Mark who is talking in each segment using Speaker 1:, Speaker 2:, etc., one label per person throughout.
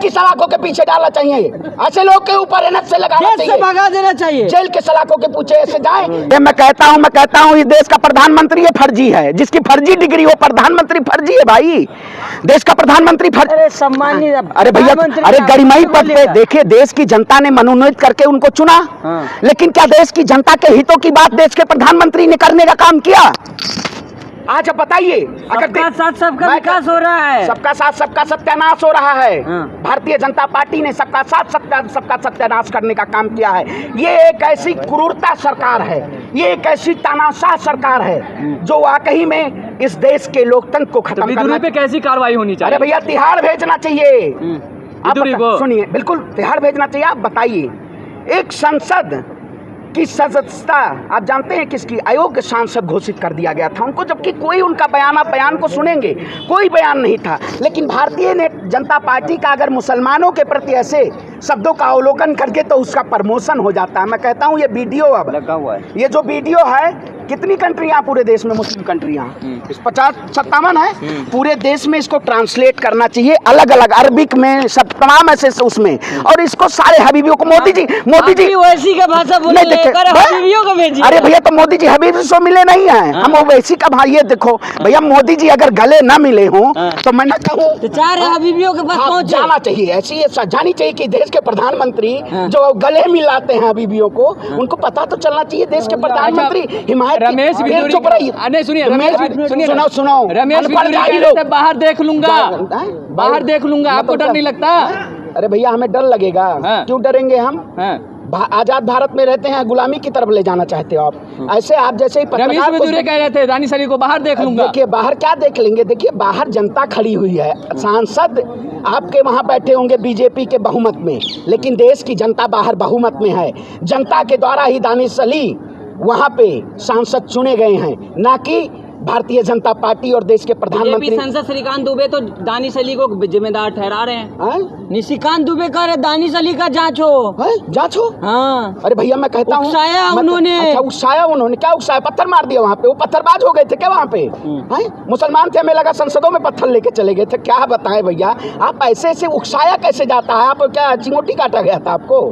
Speaker 1: की सलाखों के पीछे डालना चाहिए, ऐसे लोग के ऊपर एनएच से लगाना चाहिए,
Speaker 2: भगा देना चाहिए,
Speaker 1: जेल के सलाखों के पीछे ऐसे जाए। मैं कहता हूँ इस देश का प्रधानमंत्री फर्जी है, जिसकी फर्जी डिग्री हो प्रधानमंत्री फर्जी है भाई, देश का प्रधानमंत्री फर्जी।
Speaker 2: अरे सम्मानित,
Speaker 1: अरे भैया, अरे गरिमाई पद पे देखिए, देश की जनता ने मनोनीत करके उनको चुना, लेकिन क्या देश की जनता के हितों की बात देश के प्रधानमंत्री ने करने का काम किया? आज आप बताइए, अगर
Speaker 2: सबका साथ सबका विकास हो रहा है,
Speaker 1: सबका साथ सबका सत्यानाश हो रहा है। भारतीय जनता पार्टी ने सबका साथ सबका सत्यानाश करने का काम किया है। ये एक ऐसी क्रूरता सरकार है, ये एक ऐसी तानाशाह सरकार है जो वाकई में इस देश के लोकतंत्र को खत्म करने पे कैसी कार्रवाई होनी चाहिए? अरे भैया, तिहाड़ भेजना चाहिए। आप सुनिए, बिल्कुल तिहाड़ भेजना चाहिए। आप बताइए, एक संसद की सदस्यता आप जानते हैं किसकी? अयोग्य सांसद घोषित कर दिया गया था उनको, जबकि कोई उनका बयान को सुनेंगे, कोई बयान नहीं था। लेकिन भारतीय जनता पार्टी का अगर मुसलमानों के प्रति ऐसे शब्दों का अवलोकन करके तो उसका प्रमोशन हो जाता है। मैं कहता हूँ ये वीडियो अब लगा हुआ है, ये जो वीडियो है, कितनी कंट्रियां पूरे देश में, मुस्लिम कंट्रियां 50-57 है पूरे देश में, इसको ट्रांसलेट करना चाहिए अलग अलग अरबिक में, सब तमाम ऐसे उसमें, और इसको सारे हबीबियों को मोदी जी
Speaker 2: वैसी का भाषा बोले, हबीबियों को भेजिए।
Speaker 1: अरे भैया, तो मोदी जी हबीबी से मिले नहीं है, हम वैसी का भाई। ये देखो भैया, मोदी जी अगर गले ना मिले हों तो मैं ना कहूँ
Speaker 2: तो चार हबीबियों के पास पहुंच
Speaker 1: जाना चाहिए। ऐसी ये जानी चाहिए कि देश के प्रधानमंत्री जो गले मिलाते हैं हबीबियों को, उनको पता तो चलना चाहिए देश के प्रधानमंत्री हिमायत।
Speaker 3: रमेश
Speaker 1: चुप रहिए, सुनो
Speaker 3: रमेश बाहर देख लूंगा, बाहर देख लूंगा, आपको डर नहीं लगता?
Speaker 1: अरे भैया, हमें डर लगेगा, क्यों डरेंगे हम? आजाद भारत में रहते हैं, गुलामी की तरफ ले जाना चाहते हो आप? ऐसे आप जैसे ही पत्रकार
Speaker 3: कह रहे थे दानिश अली को बाहर देख लूंगा।
Speaker 1: देखिए, बाहर क्या देख लेंगे? देखिए, बाहर जनता खड़ी हुई है, सांसद आपके वहां बैठे होंगे बीजेपी के बहुमत में, लेकिन देश की जनता बाहर बहुमत में है। जनता के द्वारा ही दानिश अली वहां पे सांसद चुने गए हैं, ना कि भारतीय जनता पार्टी और देश के प्रधानमंत्री।
Speaker 2: सांसद श्रीकांत दुबे तो दानिश अली को जिम्मेदार ठहरा रहे हैं। निशिकांत दुबे कह रहे दानिश अली का जांच हो,
Speaker 1: जांच हो।
Speaker 2: हाँ।
Speaker 1: अरे भैया, मैं कहता हूँ
Speaker 2: उकसाया उन्होंने।
Speaker 1: अच्छा, उकसाया उन्होंने? क्या उकसाया? पत्थर मार दिया वहाँ पे? वो पत्थरबाज हो गए थे क्या वहाँ पे? मुसलमान थे, हमें लगा संसदों में पत्थर लेके चले गए थे। क्या बताएं भैया, आप ऐसे उकसाया कैसे जाता है? आप क्या चिंगोटी काटा गया था आपको?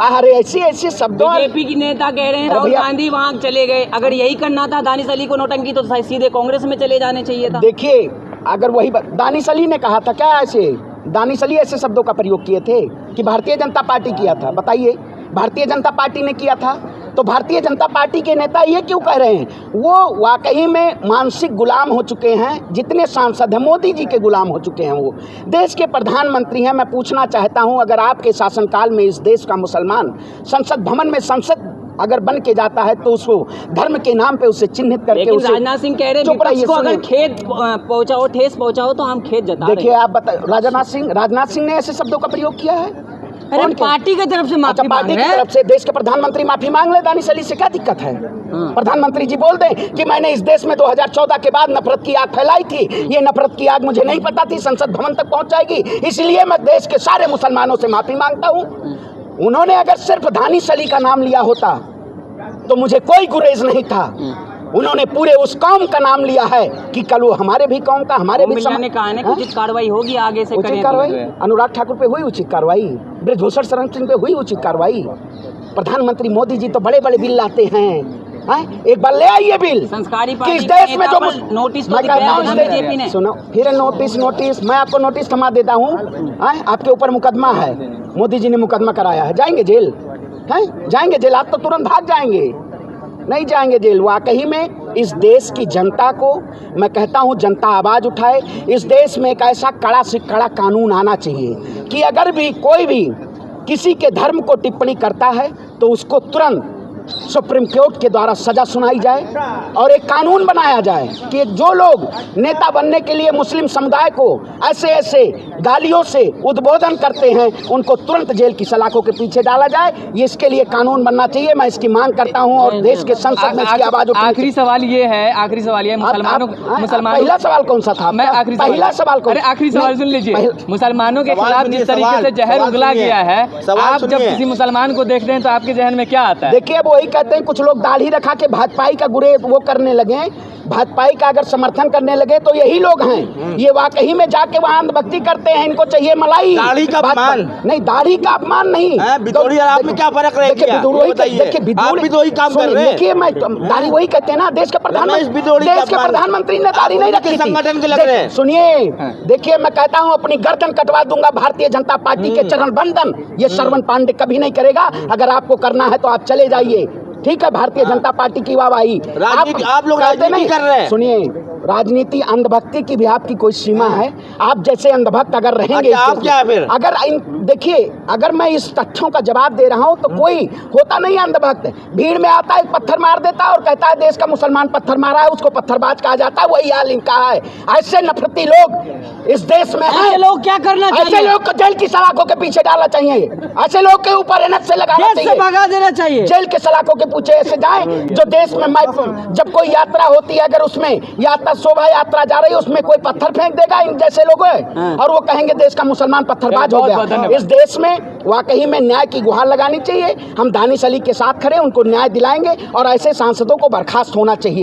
Speaker 1: अरे ऐसी शब्दों।
Speaker 2: बीजेपी की नेता कह रहे हैं राहुल गांधी वहाँ चले गए, अगर यही करना था दानिश अली को नौटंकी, तो सीधे कांग्रेस में चले जाने चाहिए था।
Speaker 1: देखिए, अगर वही दानिश अली ने कहा था क्या ऐसे? दानिश अली ऐसे शब्दों का प्रयोग किए थे कि भारतीय जनता पार्टी किया था? बताइए, भारतीय जनता पार्टी ने किया था, तो भारतीय जनता पार्टी के नेता ये क्यों कह रहे हैं? वो वाकई में मानसिक गुलाम हो चुके हैं। जितने सांसद हैं मोदी जी के गुलाम हो चुके हैं, वो देश के प्रधानमंत्री हैं। मैं पूछना चाहता हूं, अगर आपके शासनकाल में इस देश का मुसलमान संसद भवन में सांसद अगर बन के जाता है तो उसको धर्म के नाम पे उसे चिन्हित करके उसे।
Speaker 2: राजनाथ सिंह कह रहे हैं को अगर खेद पहुंचाओ, ठेस पहुंचाओ तो हम खेद जता रहे हैं।
Speaker 1: देखिए, आप बताइए, राजनाथ सिंह ने ऐसे शब्दों का प्रयोग किया है?
Speaker 2: अरे पार्टी की तरफ से माफी मांग रहे हैं।
Speaker 1: पार्टी की तरफ से देश के प्रधानमंत्री माफी मांग ले, दानिश अली से क्या दिक्कत है? प्रधानमंत्री जी बोल दें कि मैंने इस देश में 2014 के बाद नफरत की आग फैलाई थी, ये नफरत की आग मुझे नहीं पता थी संसद भवन तक पहुंच जाएगी, इसलिए मैं देश के सारे मुसलमानों से माफी मांगता हूं। उन्होंने अगर सिर्फ दानिश अली का नाम लिया होता तो मुझे कोई गुरेज नहीं था। उन्होंने पूरे उस कौम का नाम लिया है कि कल वो हमारे भी कौम का, हमारे भी
Speaker 2: ने कहा है ना उचित कार्रवाई होगी, आगे से
Speaker 1: उचित कार्रवाई। अनुराग ठाकुर पे हुई उचित कार्रवाई, ब्रजभूषण शरण सिंह पे हुई उचित कार्रवाई। प्रधानमंत्री मोदी जी तो बड़े बड़े बिल लाते हैं, एक बार ले आइए बिल।
Speaker 2: संस्कारी
Speaker 1: पार्टी किस देश में जो
Speaker 2: नोटिस
Speaker 1: सुनो, फिर नोटिस मैं आपको नोटिस थमा देता हूँ। आपके ऊपर मुकदमा है, मोदी जी ने मुकदमा कराया है, जाएंगे जेल? जाएंगे जेल? आप तो तुरंत भाग जाएंगे, नहीं जाएंगे जेल। वाकई में इस देश की जनता को मैं कहता हूं, जनता आवाज़ उठाए। इस देश में एक ऐसा कड़ा से कड़ा कानून आना चाहिए कि अगर भी कोई भी किसी के धर्म को टिप्पणी करता है तो उसको तुरंत सुप्रीम कोर्ट के द्वारा सजा सुनाई जाए और एक कानून बनाया जाए कि जो लोग नेता बनने के लिए मुस्लिम समुदाय को ऐसे गालियों से उद्बोधन करते हैं उनको तुरंत जेल की सलाखों के पीछे डाला जाए। ये इसके लिए कानून बनना चाहिए। मैं इसकी मांग करता हूं और देश के संसद में इसकी आवाज उठाई।
Speaker 3: आखिरी सवाल ये है, मुसलमानों
Speaker 1: पहला सवाल कौन सा था?
Speaker 3: मैं पहला सवाल आखिरी सवाल सुन लीजिए। मुसलमानों के खिलाफ जिस तरीके से जहर उगला गया है, आप जब किसी मुसलमान को देखते हैं तो आपके जहन में क्या आता है?
Speaker 1: देखिए, वही कहते हैं, कुछ लोग दाढ़ी रखा के भाजपाई का गुरे वो करने लगे, भाजपाई का अगर समर्थन करने लगे तो यही लोग हैं। ये वाकई में जाके वहाँ अंधभक्ति करते हैं, इनको चाहिए मलाई।
Speaker 4: दाढ़ी का अपमान
Speaker 1: नहीं, दाढ़ी का अपमान नहीं।
Speaker 4: बिदोड़ी और आप में क्या फर्क रह गया? आप भी तो वही काम कर रहे हैं।
Speaker 1: देखिए, मैं दाढ़ी वही कहते हैं ना, देश के प्रधानमंत्री ने दाढ़ी नहीं रखी,
Speaker 4: संगठन के लग रहे हैं।
Speaker 1: सुनिए, देखिए मैं कहता हूँ अपनी गर्दन कटवा दूंगा भारतीय जनता पार्टी के चरण बंधन। ये श्रवण पांडे कभी नहीं करेगा। अगर आपको करना है तो आप चले जाइए, ठीक है। भारतीय जनता पार्टी की वाहवाही।
Speaker 4: आप लोग राजनीति कर रहे हैं।
Speaker 1: सुनिए, राजनीति अंधभक्ति की भी आपकी कोई सीमा है। आप जैसे अंधभक्त अगर रहेंगे,
Speaker 4: आप क्या है फिर?
Speaker 1: अगर देखिए, अगर मैं इस तथ्यों का जवाब दे रहा हूं तो कोई होता नहीं है अंधभक्त। भीड़ में आता है, पत्थर मार देता है और कहता है देश का मुसलमान पत्थर मारा है, उसको पत्थरबाज कहा जाता है। वही हाल इनका है। ऐसे नफरती लोग इस देश में हैं।
Speaker 2: ऐसे लोग क्या करना चाहिए?
Speaker 1: ऐसे लोग को जेल की सलाखों के पीछे डालना चाहिए। ऐसे लोग के ऊपर एनएच से लगाना चाहिए,
Speaker 2: भगा देना चाहिए।
Speaker 1: जेल के सलाखों के पीछे ऐसे जाएं जो देश में जब कोई यात्रा होती है, अगर उसमें यात्रा शोभा यात्रा जा रही है, उसमें कोई पत्थर फेंक देगा इन जैसे लोग और वो कहेंगे देश का मुसलमान पत्थरबाज हो गया। इस देश में वाकई में न्याय की गुहार लगानी चाहिए। हम दानिश अली के साथ खड़े, उनको न्याय दिलाएंगे और ऐसे सांसदों को बर्खास्त होना चाहिए।